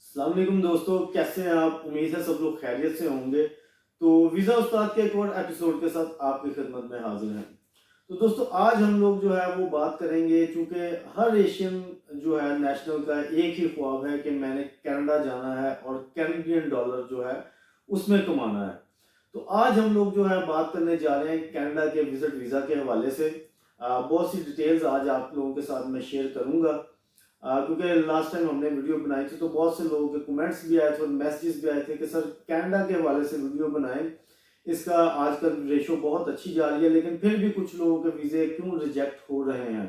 अस्सलाम वालेकुम दोस्तों, कैसे हैं आप? उम्मीद है सब लोग खैरियत से होंगे। तो वीज़ा उस्ताद के एक और एपिसोड के साथ आपकी खिदमत में हाजिर हैं। तो दोस्तों आज हम लोग जो है वो बात करेंगे, चूँकि हर एशियन जो है नेशनल का एक ही ख्वाब है कि मैंने कनाडा जाना है और कैनेडियन डॉलर जो है उसमें कमाना है। तो आज हम लोग जो है बात करने जा रहे हैं कनाडा के विजिट वीज़ा के हवाले से। बहुत सी डिटेल्स आज आप लोगों के साथ मैं शेयर करूँगा। क्योंकि लास्ट टाइम हमने वीडियो बनाई थी तो बहुत से लोगों के कमेंट्स भी आए थे और मैसेजेस भी आए थे कि सर कनाडा के हवाले से वीडियो बनाएं, इसका आजकल रेशो बहुत अच्छी जा रही है लेकिन फिर भी कुछ लोगों के वीज़े क्यों रिजेक्ट हो रहे हैं।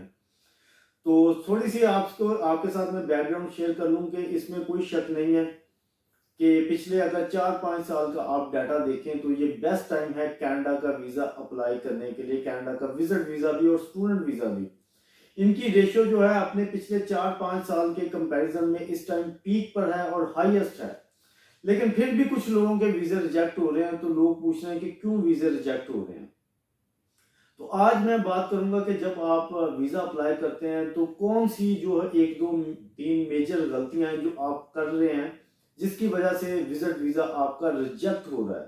तो थोड़ी सी आपको आपके साथ मैं बैकग्राउंड शेयर कर लूँ कि इसमें कोई शक नहीं है कि पिछले अगर 4-5 साल का आप डाटा देखें तो ये बेस्ट टाइम है कनाडा का वीज़ा अप्लाई करने के लिए, कनाडा का विजिट वीज़ा भी और स्टूडेंट वीज़ा भी। इनकी रेशियो जो है अपने पिछले 4-5 साल के कंपैरिजन में इस टाइम पीक पर है और हाईएस्ट है। लेकिन फिर भी कुछ लोगों के वीज़े रिजेक्ट हो रहे हैं, तो लोग पूछ रहे हैं कि क्यों वीज़े रिजेक्ट हो रहे हैं। तो आज मैं बात करूंगा कि जब आप वीज़ा अप्लाई करते हैं तो कौन सी जो है 1-2-3 मेजर गलतियां हैं जो आप कर रहे हैं जिसकी वजह से विजिट वीज़ा आपका रिजेक्ट हो रहा है।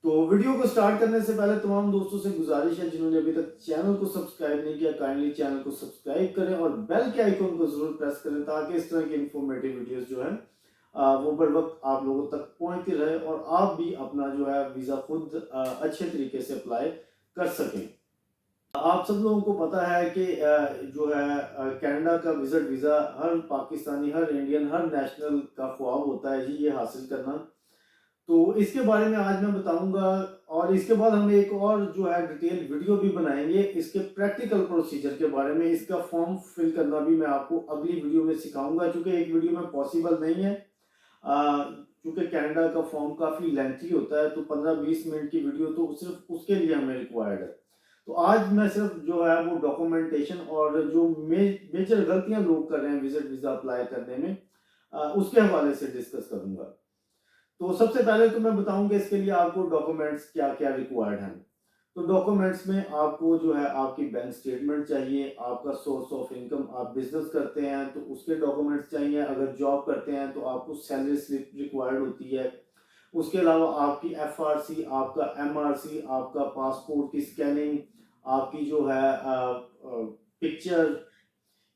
तो वीडियो को स्टार्ट करने से पहले तमाम दोस्तों से गुजारिश है जिन्होंने अभी तक चैनल को सब्सक्राइब नहीं किया, काइंडली चैनल को सब्सक्राइब करें और बेल के आइकन को जरूर प्रेस करें ताकि इस तरह की इंफॉर्मेटिव वीडियोस जो है वो बर वक्त आप लोगों तक पहुंचती रहे और आप भी अपना जो है वीज़ा खुद अच्छे तरीके से अप्लाई कर सकें। आप सब लोगों को पता है कि जो है कनाडा का विजिट वीज़ा हर पाकिस्तानी, हर इंडियन, हर नेशनल का ख्वाब होता है जी ये हासिल करना। तो इसके बारे में आज मैं बताऊंगा और इसके बाद हम एक और जो है डिटेल वीडियो भी बनाएंगे इसके प्रैक्टिकल प्रोसीजर के बारे में। इसका फॉर्म फिल करना भी मैं आपको अगली वीडियो में सिखाऊंगा, क्योंकि एक वीडियो में पॉसिबल नहीं है। क्योंकि कनाडा का फॉर्म काफ़ी लेंथी होता है, तो 15-20 मिनट की वीडियो तो सिर्फ उसके लिए हमें रिक्वायर्ड है। तो आज मैं सिर्फ जो है वो डॉक्यूमेंटेशन और जो मेजर गलतियां लोग कर रहे हैं विजिट वीज़ा अप्लाई करने में उसके हवाले से डिस्कस करूंगा। तो सबसे पहले तो मैं बताऊंगा इसके लिए आपको डॉक्यूमेंट्स क्या क्या रिक्वायर्ड हैं। तो डॉक्यूमेंट्स में आपको जो है आपकी बैंक स्टेटमेंट चाहिए, आपका सोर्स ऑफ इनकम, आप बिजनेस करते हैं तो उसके डॉक्यूमेंट्स चाहिए, अगर जॉब करते हैं तो आपको सैलरी स्लिप रिक्वायर्ड होती है। उसके अलावा आपकी एफआरसी, आपका एमआरसी, आपका पासपोर्ट की स्कैनिंग, आपकी जो है पिक्चर,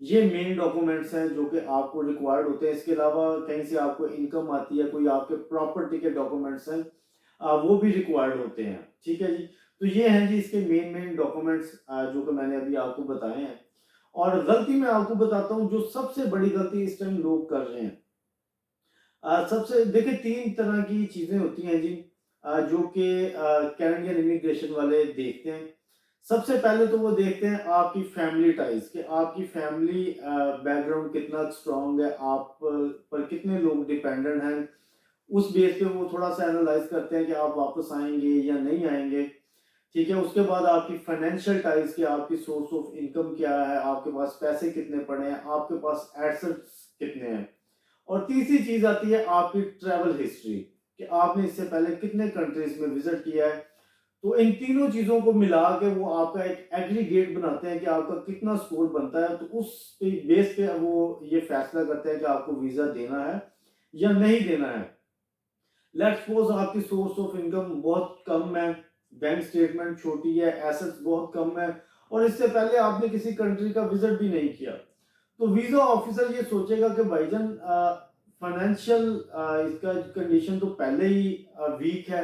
ये मेन डॉक्यूमेंट्स हैं जो कि आपको रिक्वायर्ड होते हैं। इसके अलावा कहीं से आपको इनकम आती है, कोई आपके प्रॉपर्टी के डॉक्यूमेंट्स हैं, वो भी रिक्वायर्ड होते हैं। ठीक है जी। तो ये हैं जी इसके मेन मेन डॉक्यूमेंट्स जो कि मैंने अभी आपको बताए हैं। और गलती मैं आपको बताता हूँ जो सबसे बड़ी गलती इस टाइम लोग कर रहे हैं। सबसे देखिए 3 तरह की चीजें होती हैं जी जो कि कैनेडियन इमिग्रेशन वाले देखते हैं। सबसे पहले तो वो देखते हैं आपकी फैमिली टाइज, कि आपकी फैमिली बैकग्राउंड कितना स्ट्रांग है, आप पर कितने लोग डिपेंडेंट हैं। उस बेस पे वो थोड़ा सा एनालाइज करते हैं कि आप वापस आएंगे या नहीं आएंगे। ठीक है। उसके बाद आपकी फाइनेंशियल टाइज, की आपकी सोर्स ऑफ इनकम क्या है, आपके पास पैसे कितने पड़े हैं, आपके पास एसेट्स कितने हैं। और तीसरी चीज आती है आपकी ट्रैवल हिस्ट्री, कि आपने इससे पहले कितने कंट्रीज में विजिट किया है। तो इन तीनों चीजों को मिला के वो आपका एक एग्रीगेट बनाते हैं कि आपका कितना स्कोर बनता है। तो उस बेस पे वो ये फैसला करते हैं कि आपको वीजा देना है या नहीं देना है। लेट्स सपोज आपकी सोर्स ऑफ इनकम बहुत कम है, बैंक स्टेटमेंट छोटी है, एसेट्स बहुत कम है और इससे पहले आपने किसी कंट्री का विजिट भी नहीं किया। तो वीजा ऑफिसर ये सोचेगा कि भाईजान फाइनेंशियल इसका कंडीशन तो पहले ही वीक है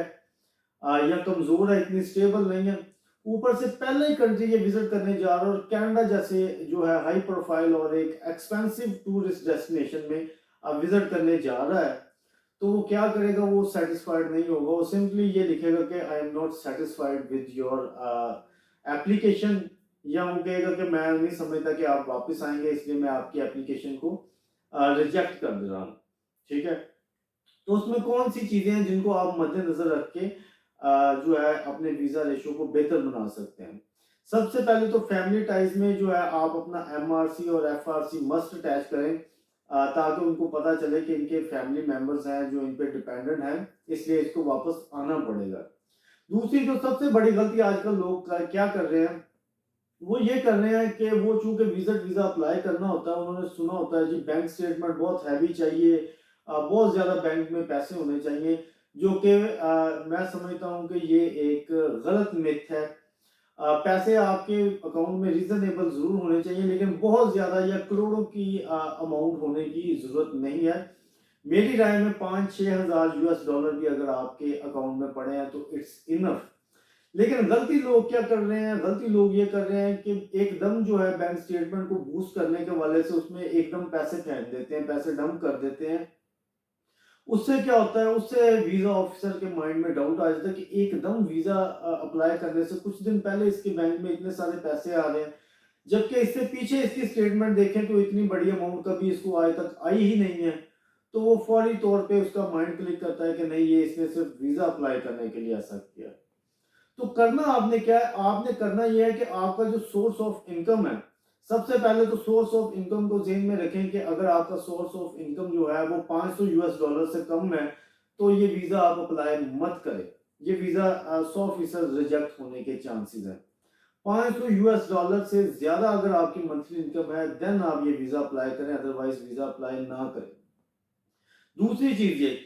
या कमजोर है, इतनी स्टेबल नहीं है। ऊपर से पहले ही कंट्री ये विजिट करने जा रहा है और कनाडा जैसे जो है हाई प्रोफाइल और एक एक्सपेंसिव टूरिस्ट डेस्टिनेशन में विजिट करने जा रहा है। तो वो क्या करेगा, वो सेटिस्फाइड नहीं होगा, वो सिंपली ये लिखेगा कि I am not satisfied with your application, या वो कहेगा कि मैं नहीं समझता कि आप वापस आएंगे, इसलिए मैं आपकी एप्लीकेशन को रिजेक्ट कर दे रहा हूँ। ठीक है। तो उसमें कौन सी चीजें हैं जिनको आप मद्देनजर रख के जो है अपने वीजा रेशो को बेहतर बना सकते हैं। सबसे पहले तो फैमिली टाइज में जो है आप अपना एमआरसी और एफआरसी मस्ट अटैच करें, ताकि उनको पता चले कि इनके फैमिली मेंबर्स हैं जो इन पे डिपेंडेंट हैं, इसलिए इसको वापस आना पड़ेगा। दूसरी जो सबसे बड़ी गलती आजकल लोग क्या कर रहे हैं, वो ये कर रहे हैं कि वो चूंकि विजिट वीजा अप्लाई करना होता है, उन्होंने सुना होता है जी बैंक स्टेटमेंट बहुत हैवी चाहिए, बहुत ज़्यादा बैंक में पैसे होने चाहिए, जो कि मैं समझता हूँ कि ये एक गलत मिथ है। पैसे आपके अकाउंट में रीज़नेबल ज़रूर होने चाहिए, लेकिन बहुत ज़्यादा या करोड़ों की अमाउंट होने की ज़रूरत नहीं है। मेरी राय में 5-6 हज़ार यूएस डॉलर भी अगर आपके अकाउंट में पड़े हैं तो इट्स इनफ। लेकिन गलती लोग क्या कर रहे हैं, गलती लोग ये कर रहे हैं कि एकदम जो है बैंक स्टेटमेंट को बूस्ट करने के वाले से उसमें एकदम पैसे फेंक देते हैं, पैसे डंप कर देते हैं। उससे क्या होता है, उससे वीजा ऑफिसर के माइंड में डाउट आ जाता है कि एकदम वीजा अप्लाई करने से कुछ दिन पहले इसके बैंक में इतने सारे पैसे आ रहे हैं, जबकि इससे पीछे इसकी स्टेटमेंट देखें तो इतनी बड़ी अमाउंट कभी इसको आज तक आई ही नहीं है। तो वो फौरी तौर पे उसका माइंड क्लिक करता है कि नहीं, ये इसने सिर्फ वीजा अप्लाई करने के लिए ऐसा किया। तो करना आपने क्या है, आपने करना यह है कि आपका जो सोर्स ऑफ इनकम है, सबसे पहले तो सोर्स ऑफ इनकम को ज़हन में रखें कि अगर आपका सोर्स ऑफ इनकम जो है वो 500 यूएस डॉलर से कम है, तो ये वीज़ा आप अप्लाई मत करें। ये वीज़ा 100% रिजेक्ट होने के चांसेस हैं। 500 यूएस डॉलर से ज़्यादा अगर आपकी मंथली इनकम है, देन आप ये वीज़ा अप्लाई करें, अदरवाइज वीज़ा अप्लाई ना करें। दूसरी चीज़ ये,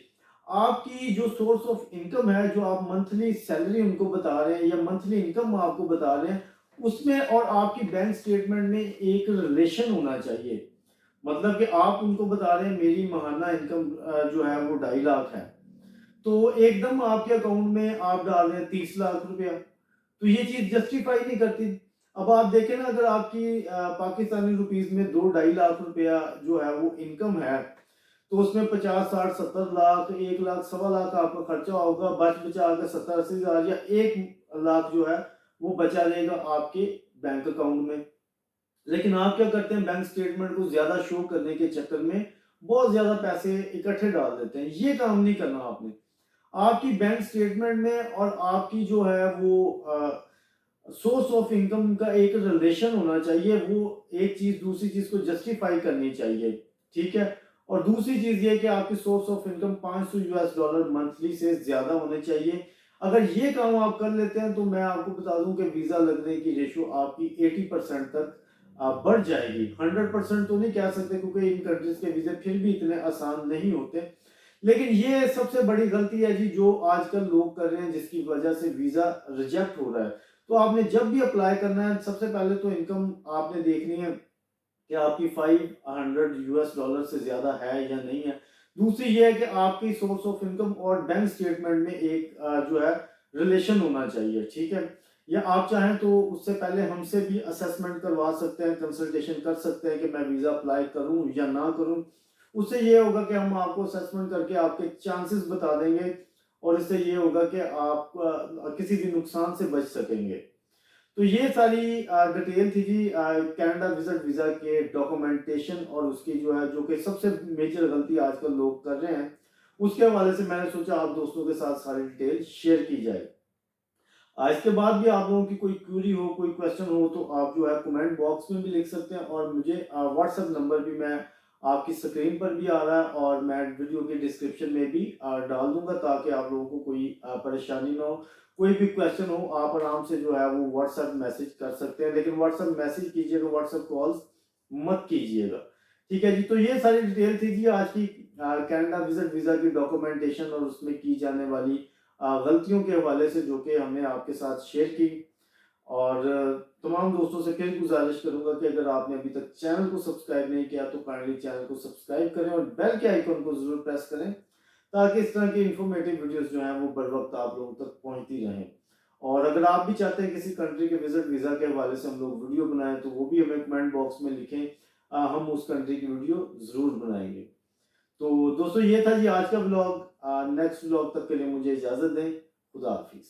आपकी जो सोर्स ऑफ इनकम है, जो आप मंथली सैलरी उनको बता रहे हैं या मंथली इनकम आपको बता रहे हैं, उसमें और आपकी बैंक स्टेटमेंट में एक रिलेशन होना चाहिए। मतलब कि आप उनको बता रहे हैं मेरी माहाना इनकम जो है वो 2.5 लाख है, तो एकदम आपके अकाउंट में आप डाल रहे हैं 30 लाख रुपया, तो ये चीज़ जस्टिफाई नहीं करती। अब आप देखें ना, अगर आपकी पाकिस्तानी रुपीस में 2-2.5 लाख रुपया जो है वो इनकम है, तो उसमें 50-60-70 लाख, 1 लाख, सवा लाख आपका खर्चा होगा, बचा के 70-80 हज़ार या 1 लाख जो है वो बचा रहेगा आपके बैंक अकाउंट में। लेकिन आप क्या करते हैं, बैंक स्टेटमेंट को ज्यादा शो करने के चक्कर में बहुत ज्यादा पैसे इकट्ठे डाल देते हैं। ये काम नहीं करना आपने। आपकी बैंक स्टेटमेंट में और आपकी जो है वो सोर्स ऑफ इनकम का एक रिलेशन होना चाहिए। वो एक चीज दूसरी चीज को जस्टिफाई करनी चाहिए, ठीक है। और दूसरी चीज ये कि आपकी source of income 500 US dollar monthly से ज्यादा होने चाहिए। अगर ये काम आप कर लेते हैं तो मैं आपको बता दूं कि वीजा लगने की रेशियो आपकी 80% तक बढ़ जाएगी। 100% तो नहीं कह सकते, क्योंकि इन कंट्रीज के वीजे फिर भी इतने आसान नहीं होते। लेकिन ये सबसे बड़ी गलती है जी, जो आजकल लोग कर रहे हैं, जिसकी वजह से वीजा रिजेक्ट हो रहा है। तो आपने जब भी अप्लाई करना है, सबसे पहले तो इनकम आपने देखनी है कि आपकी 500 यूएस डॉलर से ज्यादा है या नहीं है। दूसरी ये है कि आपकी सोर्स ऑफ इनकम और बैंक स्टेटमेंट में एक जो है रिलेशन होना चाहिए, ठीक है। या आप चाहें तो उससे पहले हमसे भी असेसमेंट करवा सकते हैं, कंसल्टेशन कर सकते हैं कि मैं वीजा अप्लाई करूं या ना करूं। उससे ये होगा कि हम आपको असेसमेंट करके आपके चांसेस बता देंगे, और इससे ये होगा कि आप किसी भी नुकसान से बच सकेंगे। तो ये सारी डिटेल थी जी कनाडा विजिट वीजा के डॉक्यूमेंटेशन और उसकी जो है, जो कि सबसे मेजर गलती आजकल लोग कर रहे हैं, उसके हवाले से मैंने सोचा आप दोस्तों के साथ सारी डिटेल शेयर की जाए। इसके बाद भी आप लोगों की कोई क्यूरी हो, कोई क्वेश्चन हो, तो आप जो है कमेंट बॉक्स में भी लिख सकते हैं, और मुझे व्हाट्सएप नंबर भी मैं आपकी स्क्रीन पर भी आ रहा है और मैं वीडियो के डिस्क्रिप्शन में भी डाल दूंगा, ताकि आप लोगों को कोई परेशानी ना हो। कोई भी क्वेश्चन हो आप आराम से जो है वो व्हाट्सएप मैसेज कर सकते हैं, लेकिन व्हाट्सएप मैसेज कीजिएगा, व्हाट्सएप कॉल्स मत कीजिएगा, ठीक है जी। तो ये सारी डिटेल थी जी आज की कनाडा विजिट वीजा की डॉक्यूमेंटेशन और उसमें की जाने वाली गलतियों के हवाले से, जो कि हमने आपके साथ शेयर की। और तमाम दोस्तों से फिर गुजारिश करूंगा कि अगर आपने अभी तक चैनल को सब्सक्राइब नहीं किया तो काइंडली चैनल को सब्सक्राइब करें और बेल के आइकन को जरूर प्रेस करें, ताकि इस तरह की इंफॉर्मेटिव वीडियोस जो हैं वो बर वक्त आप लोगों तक पहुंचती रहें। और अगर आप भी चाहते हैं किसी कंट्री के विजिट वीजा के हवाले से हम लोग वीडियो बनाएं, तो वो भी हमें कमेंट बॉक्स में लिखें, हम उस कंट्री की वीडियो जरूर बनाएंगे। तो दोस्तों ये था जी आज का ब्लॉग। नेक्स्ट ब्लॉग तक के लिए मुझे इजाजत दें। खुदा हाफिज।